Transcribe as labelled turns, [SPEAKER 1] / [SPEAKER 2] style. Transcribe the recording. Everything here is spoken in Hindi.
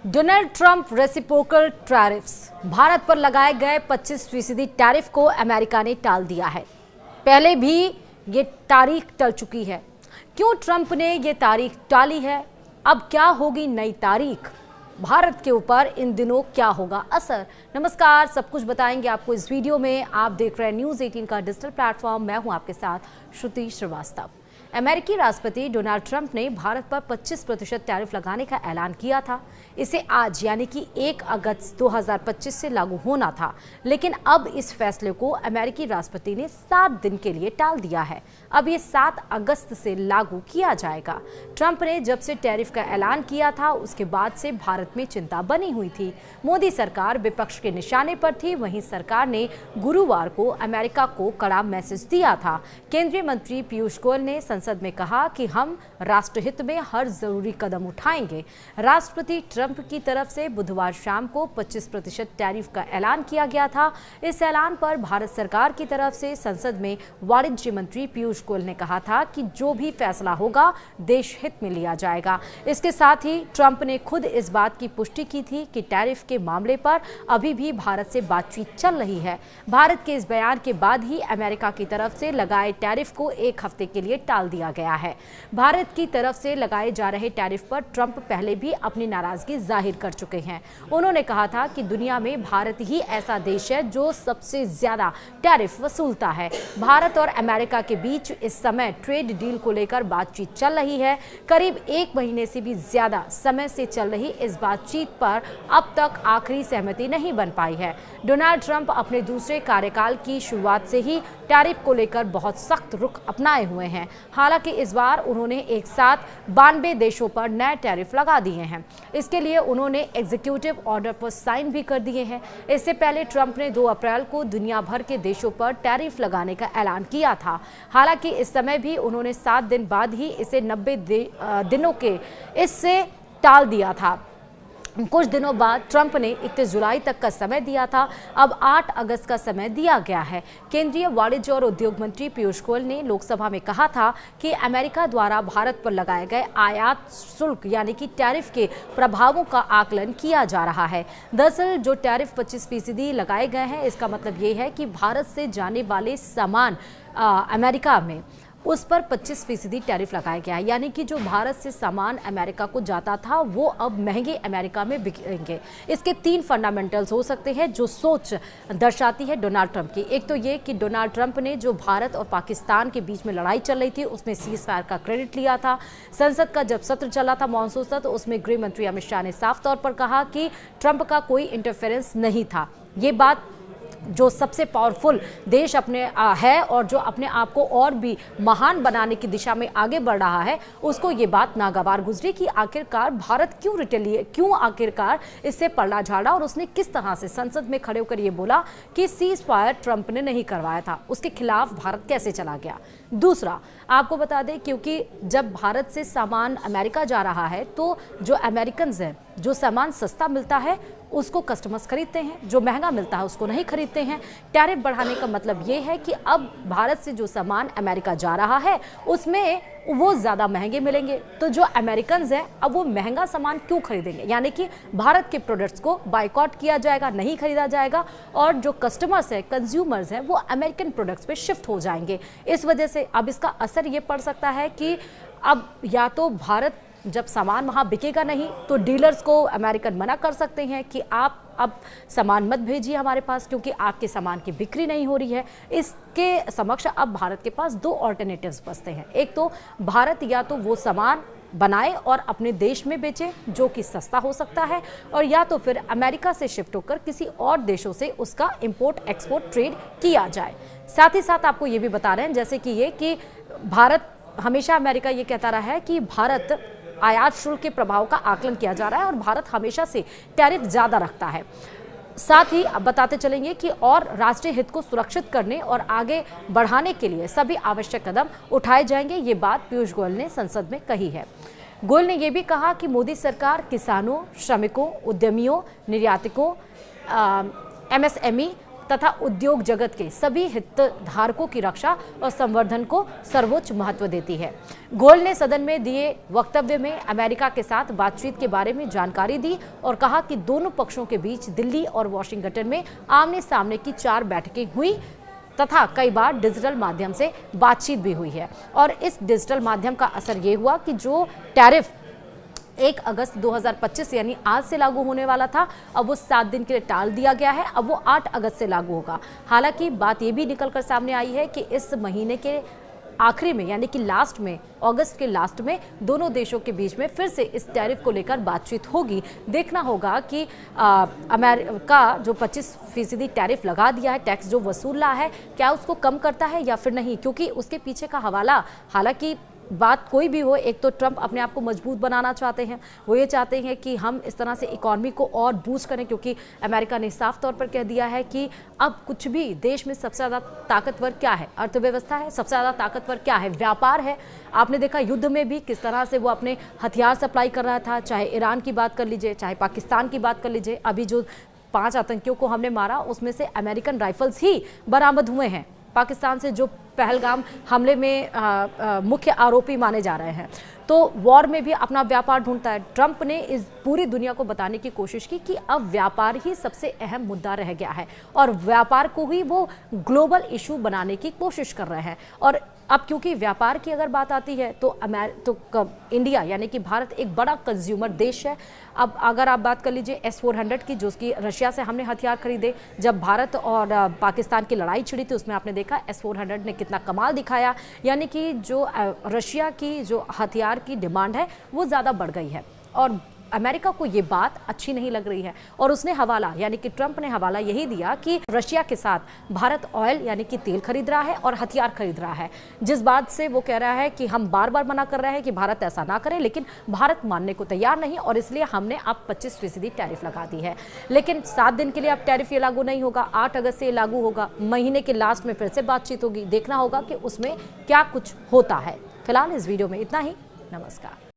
[SPEAKER 1] Donald Trump reciprocal tariffs, Bharat पर लगाए गए 25% टैरिफ को अमेरिका ने टाल दिया है। पहले भी ये तारीख टल चुकी है। क्यों ट्रंप ने ये तारीख टाली है? अब क्या होगी नई तारीख? भारत के ऊपर इन दिनों क्या होगा असर? नमस्कार, सब कुछ बताएंगे आपको इस वीडियो में। आप देख रहे हैं न्यूज़ 18 का डिजिटल प्लेटफॉर्म। मैं हूं आपके साथ श्रुति श्रीवास्तव। अमेरिकी राष्ट्रपति डोनाल्ड ट्रंप ने भारत पर 25% टैरिफ लगाने का ऐलान किया था। इसे आज यानी कि 1 अगस्त 2025 से लागू होना था, लेकिन अब इस फैसले को अमेरिकी राष्ट्रपति ने 7 दिन के लिए टाल दिया है। अब ये 7 अगस्त से लागू किया जाएगा। ट्रंप ने जब से टैरिफ का ऐलान किया था, उसके बाद से भारत में चिंता बनी हुई थी। मोदी सरकार विपक्ष के निशाने पर थी। वहीं सरकार ने गुरुवार को अमेरिका को कड़ा मैसेज दिया था। केंद्रीय मंत्री पीयूष गोयल ने संसद में कहा कि हम राष्ट्रहित में हर जरूरी कदम उठाएंगे। राष्ट्रपति ट्रंप की तरफ से बुधवार शाम को 25% टैरिफ का ऐलान किया गया था। इस ऐलान पर भारत सरकार की तरफ से संसद में वाणिज्य मंत्री पीयूष गोयल ने कहा था कि जो भी फैसला होगा देश हित में लिया जाएगा। इसके साथ ही ट्रंप ने खुद इस बात की पुष्टि की थी कि टैरिफ के मामले पर अभी भी भारत से बातचीत चल रही है। भारत के इस बयान के बाद ही अमेरिका की तरफ से लगाए टैरिफ को 1 हफ्ते के लिए टाल दिया गया है। भारत की तरफ से लगाए जा रहे टैरिफ पर ट्रंप पहले भी अपनी नाराजगी जाहिर कर चुके हैं। उन्होंने कहा था कि दुनिया में भारत ही ऐसा देश है जो सबसे ज्यादा टैरिफ वसूलता है। भारत और अमेरिका के बीच इस समय ट्रेड डील को लेकर बातचीत चल रही है। करीब 1 महीने से भी ज्यादा समय से चल रही इस बातचीत पर अब तक आखिरी सहमति नहीं बन पाई है। डोनाल्ड ट्रंप अपने दूसरे कार्यकाल की शुरुआत से ही टैरिफ को लेकर बहुत सख्त रुख अपनाए हुए हैं। हालांकि इस बार उन्होंने एक साथ 92 देशों पर नए टैरिफ लगा दिए हैं। इसके लिए उन्होंने एग्जीक्यूटिव ऑर्डर पर साइन भी कर दिए हैं। इससे पहले ट्रंप ने 2 अप्रैल को दुनिया भर के देशों पर टैरिफ लगाने का ऐलान किया था। हालांकि इस समय भी उन्होंने 7 दिन बाद ही इसे 90 दिनों के इससे टाल दिया था। कुछ दिनों बाद ट्रंप ने 31 जुलाई तक का समय दिया था। अब 8 अगस्त का समय दिया गया है। केंद्रीय वाणिज्य और उद्योग मंत्री पीयूष गोयल ने लोकसभा में कहा था कि अमेरिका द्वारा भारत पर लगाए गए आयात शुल्क यानी कि टैरिफ के प्रभावों का आकलन किया जा रहा है। दरअसल जो टैरिफ 25% लगाए गए हैं, इसका मतलब ये है कि भारत से जाने वाले सामान अमेरिका में उस पर 25% टैरिफ लगाया गया है। यानी कि जो भारत से सामान अमेरिका को जाता था वो अब महंगे अमेरिका में बिकेंगे। इसके 3 फंडामेंटल्स हो सकते हैं जो सोच दर्शाती है डोनाल्ड ट्रंप की। एक तो ये कि डोनाल्ड ट्रंप ने जो भारत और पाकिस्तान के बीच में लड़ाई चल रही थी उसमें सीज फायर का क्रेडिट लिया था। संसद का जब सत्र चला था मानसून सत्र, उसमें गृह मंत्री अमित शाह ने साफ तौर पर कहा कि ट्रंप का कोई इंटरफेरेंस नहीं था। ये बात जो सबसे पावरफुल देश अपने है और जो अपने आप को और भी महान बनाने की दिशा में आगे बढ़ रहा है, उसको ये बात नागवार गुजरी कि आखिरकार भारत क्यों आखिरकार इससे पलड़ा झाड़ा और उसने किस तरह से संसद में खड़े होकर ये बोला कि सीज फायर ट्रंप ने नहीं करवाया था, उसके खिलाफ भारत कैसे चला गया। दूसरा, आपको बता दें क्योंकि जब भारत से सामान अमेरिका जा रहा है तो जो अमेरिकन हैं, जो सामान सस्ता मिलता है उसको कस्टमर्स खरीदते हैं, जो महंगा मिलता है उसको नहीं खरीदते हैं। टैरिफ बढ़ाने का मतलब ये है कि अब भारत से जो सामान अमेरिका जा रहा है उसमें वो ज़्यादा महंगे मिलेंगे। तो जो अमेरिकन्स हैं अब वो महंगा सामान क्यों खरीदेंगे, यानी कि भारत के प्रोडक्ट्स को बायकॉट किया जाएगा, नहीं खरीदा जाएगा और जो कस्टमर्स हैं, कंज्यूमर्स हैं, वो अमेरिकन प्रोडक्ट्स पे शिफ्ट हो जाएंगे। इस वजह से अब इसका असर ये पड़ सकता है कि अब या तो भारत जब सामान वहाँ बिकेगा नहीं तो डीलर्स को अमेरिकन मना कर सकते हैं कि आप अब सामान मत भेजिए हमारे पास क्योंकि आपके सामान की बिक्री नहीं हो रही है। इसके समक्ष अब भारत के पास 2 ऑल्टरनेटिव्स बचते हैं। एक तो भारत या तो वो सामान बनाए और अपने देश में बेचे जो कि सस्ता हो सकता है, और या तो फिर अमेरिका से शिफ्ट होकर किसी और देशों से उसका इंपोर्ट एक्सपोर्ट ट्रेड किया जाए। साथ ही साथ आपको ये भी बता रहे हैं जैसे कि ये कि भारत हमेशा अमेरिका ये कहता रहा है कि भारत आयात शुल्क के प्रभाव का आकलन किया जा रहा है और भारत हमेशा से टैरिफ ज्यादा रखता है। साथ ही अब बताते चलेंगे कि और राष्ट्रीय हित को सुरक्षित करने और आगे बढ़ाने के लिए सभी आवश्यक कदम उठाए जाएंगे। ये बात पीयूष गोयल ने संसद में कही है। गोयल ने यह भी कहा कि मोदी सरकार किसानों, श्रमिकों, उद्यमियों, निर्यातकों, MSME तथा उद्योग जगत के सभी हितधारकों की रक्षा और संवर्धन को सर्वोच्च महत्व देती है। गोयल ने सदन में दिए वक्तव्य में अमेरिका के साथ बातचीत के बारे में जानकारी दी और कहा कि दोनों पक्षों के बीच दिल्ली और वॉशिंगटन में आमने सामने की 4 बैठकें हुई तथा कई बार डिजिटल माध्यम से बातचीत भी हुई है। और इस डिजिटल माध्यम का असर ये हुआ कि जो टैरिफ 1 अगस्त 2025 यानी आज से लागू होने वाला था, अब वो 7 दिन के लिए टाल दिया गया है। अब वो 8 अगस्त से लागू होगा। हालांकि बात ये भी निकलकर सामने आई है कि इस महीने के आखिरी में यानी कि लास्ट में, अगस्त के लास्ट में दोनों देशों के बीच में फिर से इस टैरिफ को लेकर बातचीत होगी। देखना होगा कि अमेरिका जो 25% टैरिफ लगा दिया है, टैक्स जो वसूल रहा है, क्या उसको कम करता है या फिर नहीं, क्योंकि उसके पीछे का हवाला, हालांकि बात कोई भी हो, एक तो ट्रंप अपने आप को मजबूत बनाना चाहते हैं। वो ये चाहते हैं कि हम इस तरह से इकॉनमी को और बूस्ट करें, क्योंकि अमेरिका ने साफ तौर पर कह दिया है कि अब कुछ भी देश में सबसे ज़्यादा ताकतवर क्या है, अर्थव्यवस्था है। सबसे ज़्यादा ताकतवर क्या है, व्यापार है। आपने देखा युद्ध में भी किस तरह से वो अपने हथियार सप्लाई कर रहा था, चाहे ईरान की बात कर लीजिए, चाहे पाकिस्तान की बात कर लीजिए। अभी जो 5 आतंकियों को हमने मारा, उसमें से अमेरिकन राइफल्स ही बरामद हुए हैं पाकिस्तान से, जो पहलगाम हमले में मुख्य आरोपी माने जा रहे हैं। तो वॉर में भी अपना व्यापार ढूंढता है। ट्रंप ने इस पूरी दुनिया को बताने की कोशिश की कि अब व्यापार ही सबसे अहम मुद्दा रह गया है और व्यापार को ही वो ग्लोबल इशू बनाने की कोशिश कर रहे हैं। और अब क्योंकि व्यापार की अगर बात आती है तो इंडिया यानी कि भारत एक बड़ा कंज्यूमर देश है। अब अगर आप बात कर लीजिए S-400 की, जो उसकी रशिया से हमने हथियार खरीदे, जब भारत और पाकिस्तान की लड़ाई छिड़ी थी उसमें आपने देखा S-400 ने कितना कमाल दिखाया। यानी कि जो रशिया की जो हथियार की डिमांड है वो ज़्यादा बढ़ गई है और अमेरिका को ये बात अच्छी नहीं लग रही है। और उसने हवाला यानी कि ट्रंप ने हवाला यही दिया कि रशिया के साथ भारत ऑयल यानी कि तेल खरीद रहा है और हथियार खरीद रहा है, जिस बात से वो कह रहा है कि हम बार बार मना कर रहे हैं कि भारत ऐसा ना करे, लेकिन भारत मानने को तैयार नहीं और इसलिए हमने अब 25% टैरिफ लगा दी है। लेकिन 7 दिन के लिए अब टैरिफ ये लागू नहीं होगा, 8 अगस्त से लागू होगा। महीने के लास्ट में फिर से बातचीत होगी। देखना होगा कि उसमें क्या कुछ होता है। फिलहाल इस वीडियो में इतना ही। नमस्कार।